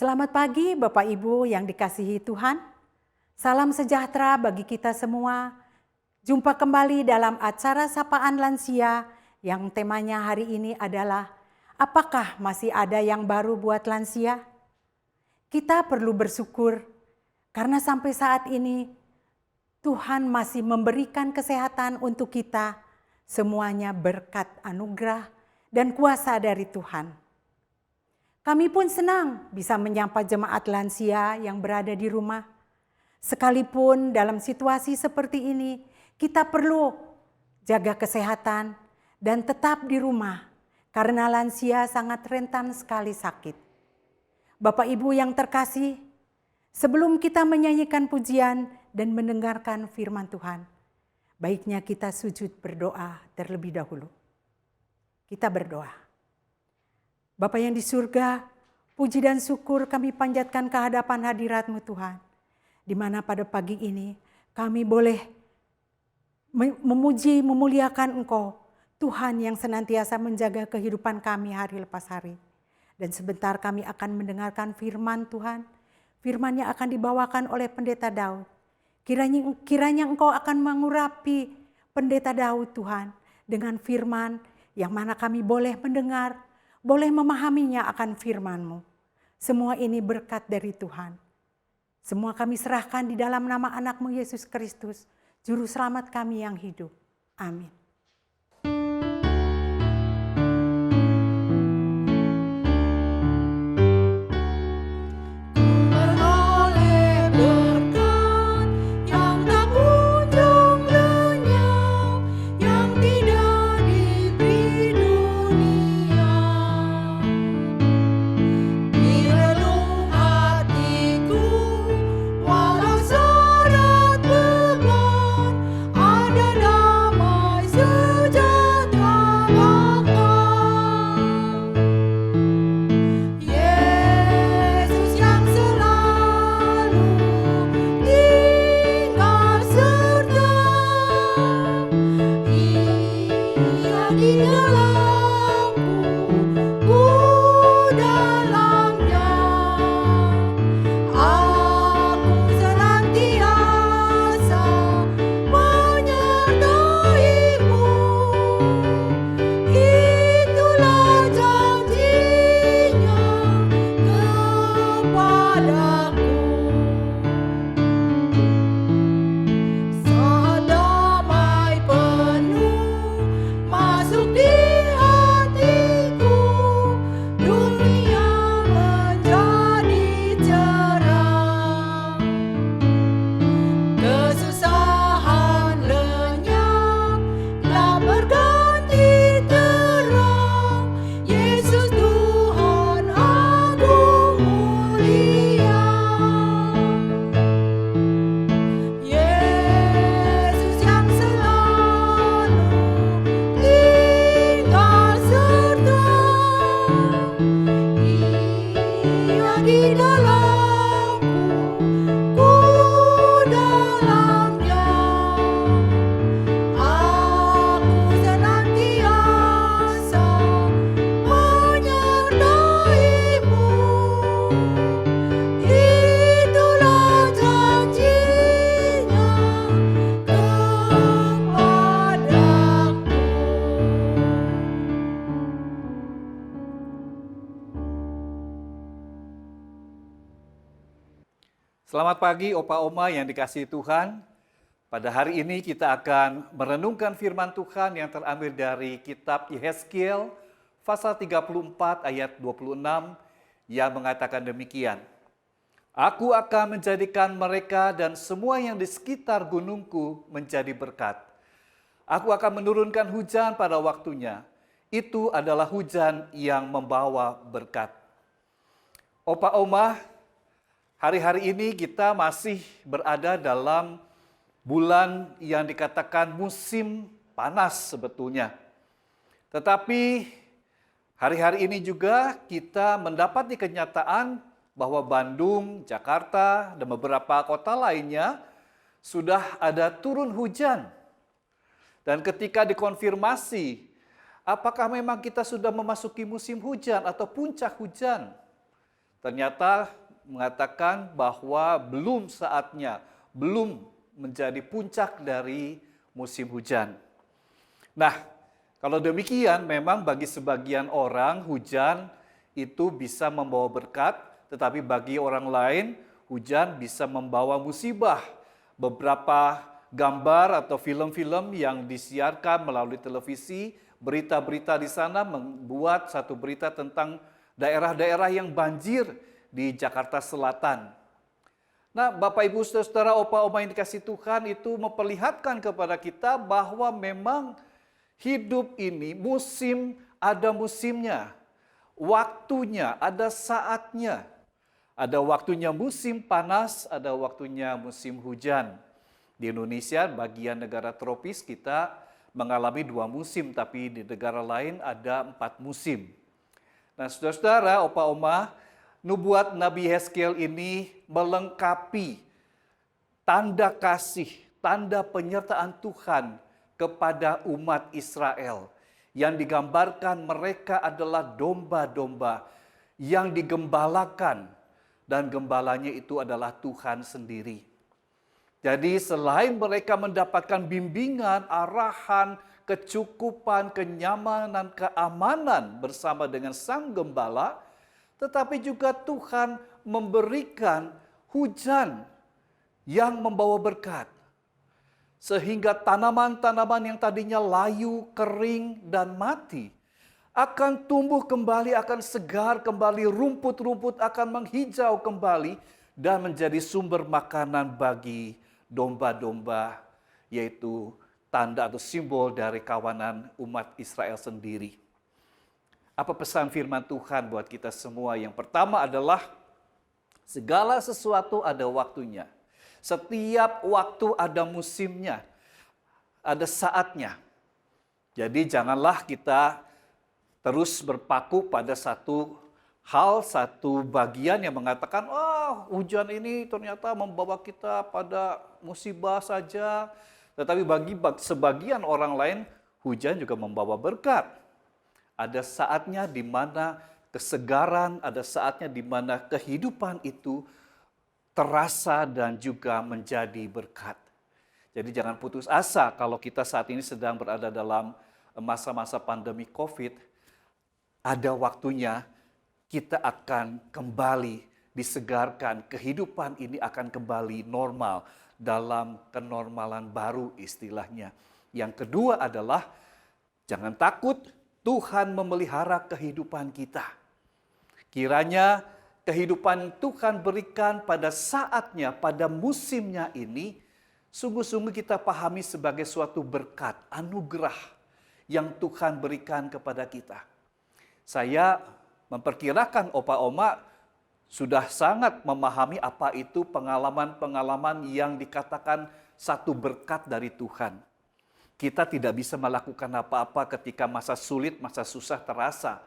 Selamat pagi Bapak Ibu yang dikasihi Tuhan. Salam sejahtera bagi kita semua. Jumpa kembali dalam acara Sapaan Lansia yang temanya hari ini adalah apakah masih ada yang baru buat lansia? Kita perlu bersyukur karena sampai saat ini Tuhan masih memberikan kesehatan untuk kita. Semuanya berkat anugerah dan kuasa dari Tuhan. Kami pun senang bisa menyapa jemaat lansia yang berada di rumah. Sekalipun dalam situasi seperti ini, kita perlu jaga kesehatan dan tetap di rumah karena lansia sangat rentan sekali sakit. Bapak Ibu yang terkasih, sebelum kita menyanyikan pujian dan mendengarkan firman Tuhan, baiknya kita sujud berdoa terlebih dahulu. Kita berdoa. Bapa yang di surga, puji dan syukur kami panjatkan ke hadapan hadirat-Mu Tuhan. Di mana pada pagi ini kami boleh memuji, memuliakan Engkau. Tuhan yang senantiasa menjaga kehidupan kami hari lepas hari. Dan sebentar kami akan mendengarkan firman Tuhan. Firman yang akan dibawakan oleh Pendeta Daud. Kiranya Engkau akan mengurapi Pendeta Daud Tuhan. Dengan firman yang mana kami boleh mendengar, boleh memahaminya akan firman-Mu. Semua ini berkat dari Tuhan. Semua kami serahkan di dalam nama anak-Mu Yesus Kristus, Juru Selamat kami yang hidup. Amin. Selamat pagi Opa Oma yang dikasihi Tuhan. Pada hari ini kita akan merenungkan firman Tuhan yang terambil dari kitab Yehezkiel pasal 34 ayat 26 yang mengatakan demikian. Aku akan menjadikan mereka dan semua yang di sekitar gunungku menjadi berkat. Aku akan menurunkan hujan pada waktunya. Itu adalah hujan yang membawa berkat. Opa Oma, hari-hari ini kita masih berada dalam bulan yang dikatakan musim panas sebetulnya. Tetapi hari-hari ini juga kita mendapati kenyataan bahwa Bandung, Jakarta, dan beberapa kota lainnya sudah ada turun hujan. Dan ketika dikonfirmasi, apakah memang kita sudah memasuki musim hujan atau puncak hujan? ternyata mengatakan bahwa belum saatnya, belum menjadi puncak dari musim hujan. Nah, kalau demikian memang bagi sebagian orang hujan itu bisa membawa berkat, tetapi bagi orang lain hujan bisa membawa musibah. Beberapa gambar atau film-film yang disiarkan melalui televisi, berita-berita di sana membuat satu berita tentang daerah-daerah yang banjir di Jakarta Selatan. Nah, Bapak Ibu Saudara, opa oma yang dikasih Tuhan itu memperlihatkan kepada kita bahwa memang hidup ini ada musimnya, waktunya, ada saatnya. Ada waktunya musim panas, ada waktunya musim hujan. Di Indonesia, bagian negara tropis kita mengalami 2 musim, tapi di negara lain ada 4 musim. Nah, saudara-saudara, opa oma, nubuat Nabi Yehezkiel ini melengkapi tanda kasih, tanda penyertaan Tuhan kepada umat Israel. Yang digambarkan mereka adalah domba-domba yang digembalakan, dan gembalanya itu adalah Tuhan sendiri. Jadi selain mereka mendapatkan bimbingan, arahan, kecukupan, kenyamanan, keamanan bersama dengan Sang Gembala, tetapi juga Tuhan memberikan hujan yang membawa berkat. Sehingga tanaman-tanaman yang tadinya layu, kering, dan mati akan tumbuh kembali, akan segar kembali, rumput-rumput akan menghijau kembali dan menjadi sumber makanan bagi domba-domba, yaitu tanda atau simbol dari kawanan umat Israel sendiri. Apa pesan firman Tuhan buat kita semua? Yang pertama adalah segala sesuatu ada waktunya. Setiap waktu ada musimnya, ada saatnya. Jadi janganlah kita terus berpaku pada satu hal, satu bagian yang mengatakan, hujan ini ternyata membawa kita pada musibah saja. Tetapi bagi sebagian orang lain, hujan juga membawa berkat. Ada saatnya di mana kesegaran, ada saatnya di mana kehidupan itu terasa dan juga menjadi berkat. Jadi jangan putus asa kalau kita saat ini sedang berada dalam masa-masa pandemi COVID. Ada waktunya kita akan kembali disegarkan, kehidupan ini akan kembali normal dalam kenormalan baru istilahnya. Yang kedua adalah jangan takut, Tuhan memelihara kehidupan kita. Kiranya kehidupan Tuhan berikan pada saatnya, pada musimnya ini, sungguh-sungguh kita pahami sebagai suatu berkat, anugerah yang Tuhan berikan kepada kita. Saya memperkirakan opa oma sudah sangat memahami apa itu pengalaman-pengalaman yang dikatakan satu berkat dari Tuhan. Kita tidak bisa melakukan apa-apa ketika masa sulit, masa susah terasa.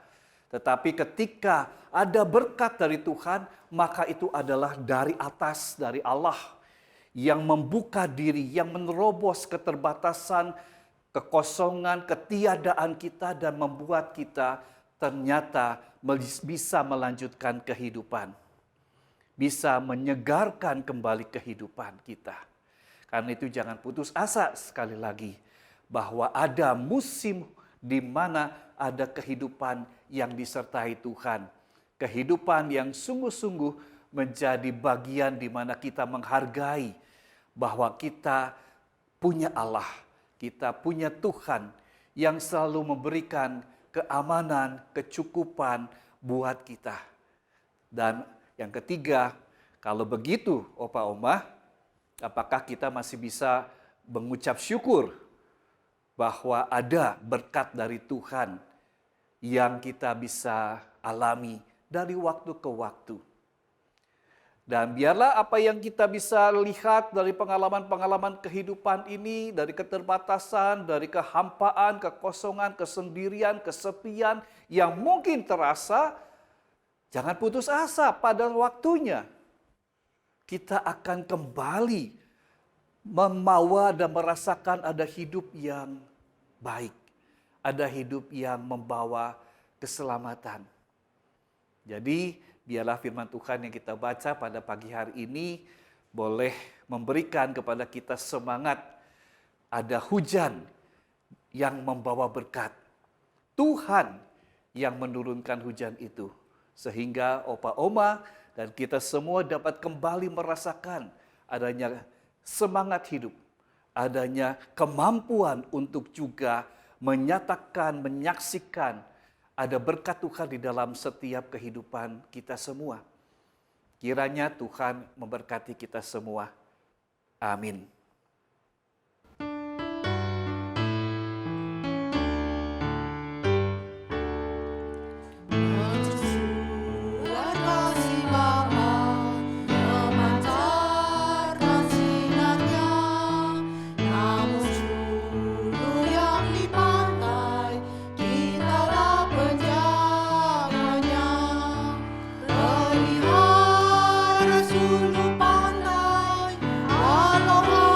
Tetapi ketika ada berkat dari Tuhan, maka itu adalah dari atas, dari Allah. Yang membuka diri, yang menerobos keterbatasan, kekosongan, ketiadaan kita dan membuat kita ternyata bisa melanjutkan kehidupan. Bisa menyegarkan kembali kehidupan kita. Karena itu jangan putus asa sekali lagi. Bahwa ada musim di mana ada kehidupan yang disertai Tuhan. Kehidupan yang sungguh-sungguh menjadi bagian di mana kita menghargai bahwa kita punya Allah, kita punya Tuhan yang selalu memberikan keamanan, kecukupan buat kita. Dan yang ketiga, kalau begitu opa oma, apakah kita masih bisa mengucap syukur bahwa ada berkat dari Tuhan yang kita bisa alami dari waktu ke waktu. Dan biarlah apa yang kita bisa lihat dari pengalaman-pengalaman kehidupan ini, dari keterbatasan, dari kehampaan, kekosongan, kesendirian, kesepian yang mungkin terasa, jangan putus asa pada waktunya. Kita akan kembali membawa dan merasakan ada hidup yang baik. Ada hidup yang membawa keselamatan. Jadi biarlah firman Tuhan yang kita baca pada pagi hari ini boleh memberikan kepada kita semangat. Ada hujan yang membawa berkat. Tuhan yang menurunkan hujan itu. Sehingga opa oma dan kita semua dapat kembali merasakan adanya semangat hidup. Adanya kemampuan untuk juga menyatakan, menyaksikan ada berkat Tuhan di dalam setiap kehidupan kita semua. Kiranya Tuhan memberkati kita semua. Amin. Pelihara suluh pandai, walau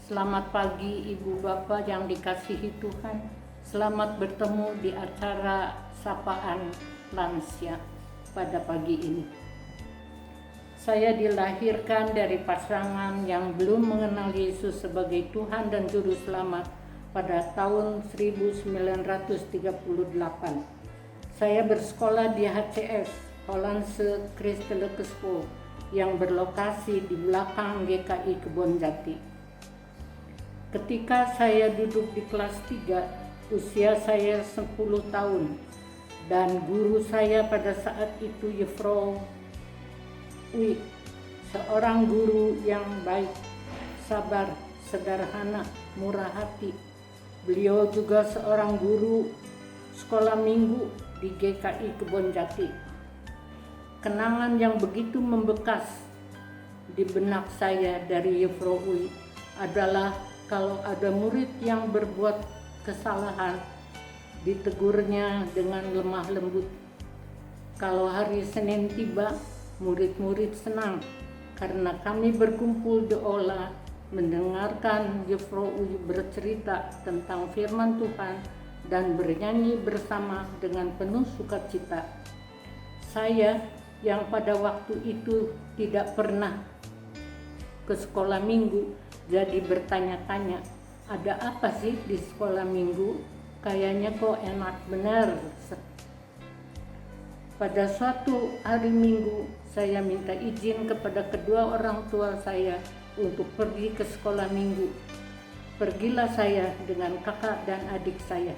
Selamat pagi Ibu Bapak yang dikasihi Tuhan. Selamat bertemu di acara Sapaan Lansia pada pagi ini. Saya dilahirkan dari pasangan yang belum mengenal Yesus sebagai Tuhan dan Juru Selamat pada tahun 1938. Saya bersekolah di HCS, Hollandse Christelijke School, yang berlokasi di belakang GKI Kebonjati. Ketika saya duduk di kelas 3, usia saya 10 tahun, dan guru saya pada saat itu Jufro Ui, seorang guru yang baik, sabar, sederhana, murah hati. Beliau juga seorang guru sekolah minggu di GKI Kebonjati. Kenangan yang begitu membekas di benak saya dari Jufro Ui adalah kalau ada murid yang berbuat kesalahan, ditegurnya dengan lemah lembut. Kalau hari Senin tiba, murid-murid senang karena kami berkumpul di aula mendengarkan Jufro Ui bercerita tentang firman Tuhan dan bernyanyi bersama dengan penuh sukacita. Saya yang pada waktu itu tidak pernah ke sekolah minggu, jadi bertanya-tanya, ada apa sih di sekolah minggu? Kayaknya kok enak benar. Pada suatu hari Minggu, saya minta izin kepada kedua orang tua saya untuk pergi ke sekolah minggu. Pergilah saya dengan kakak dan adik saya.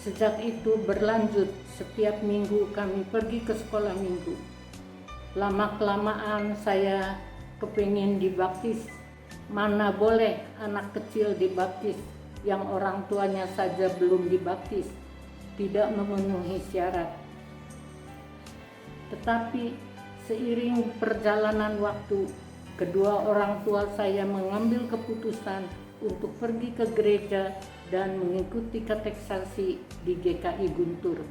Sejak itu berlanjut, setiap minggu kami pergi ke sekolah minggu. Lama-kelamaan saya kepingin dibaptis. Mana boleh anak kecil dibaptis yang orang tuanya saja belum dibaptis, tidak memenuhi syarat. Tetapi seiring perjalanan waktu, kedua orang tua saya mengambil keputusan untuk pergi ke gereja dan mengikuti kateksasi di GKI Guntur.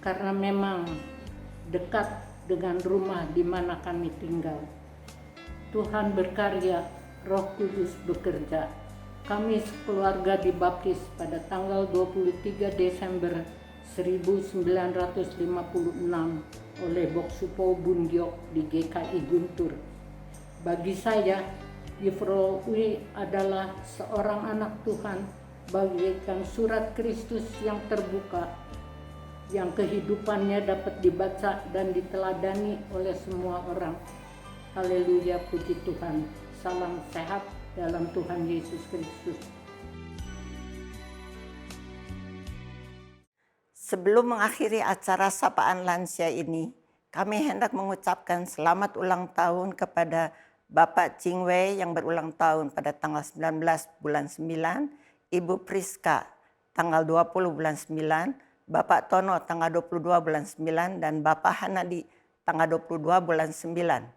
Karena memang dekat dengan rumah di mana kami tinggal. Tuhan berkarya, Roh Kudus bekerja. Kami sekeluarga dibaptis pada tanggal 23 Desember 1956 oleh Boksupo Bungyok di GKI Guntur. Bagi saya, Jufro Ui adalah seorang anak Tuhan bagaikan surat Kristus yang terbuka, yang kehidupannya dapat dibaca dan diteladani oleh semua orang. Haleluya, puji Tuhan. Salam sehat dalam Tuhan Yesus Kristus. Sebelum mengakhiri acara Sapaan Lansia ini, kami hendak mengucapkan selamat ulang tahun kepada Bapak Ching Wei yang berulang tahun pada tanggal 19 bulan 9, Ibu Priska tanggal 20 bulan 9, Bapak Tono tanggal 22 bulan 9, dan Bapak Hanadi tanggal 22 bulan 9.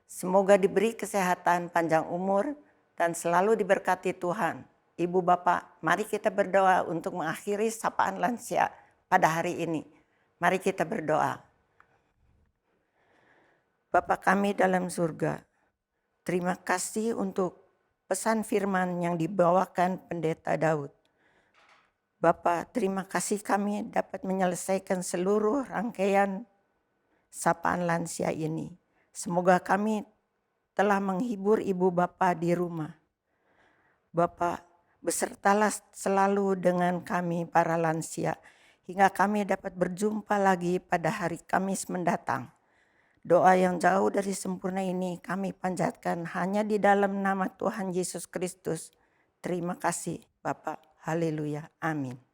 Semoga diberi kesehatan, panjang umur, dan selalu diberkati Tuhan. Ibu Bapak, mari kita berdoa untuk mengakhiri Sapaan Lansia pada hari ini. Mari kita berdoa. Bapa kami dalam surga, terima kasih untuk pesan firman yang dibawakan Pendeta Daud. Bapa, terima kasih kami dapat menyelesaikan seluruh rangkaian Sapaan Lansia ini. Semoga kami telah menghibur Ibu Bapa di rumah. Bapa, besertalah selalu dengan kami para lansia, hingga kami dapat berjumpa lagi pada hari Kamis mendatang. Doa yang jauh dari sempurna ini kami panjatkan hanya di dalam nama Tuhan Yesus Kristus. Terima kasih Bapa. Haleluya. Amin.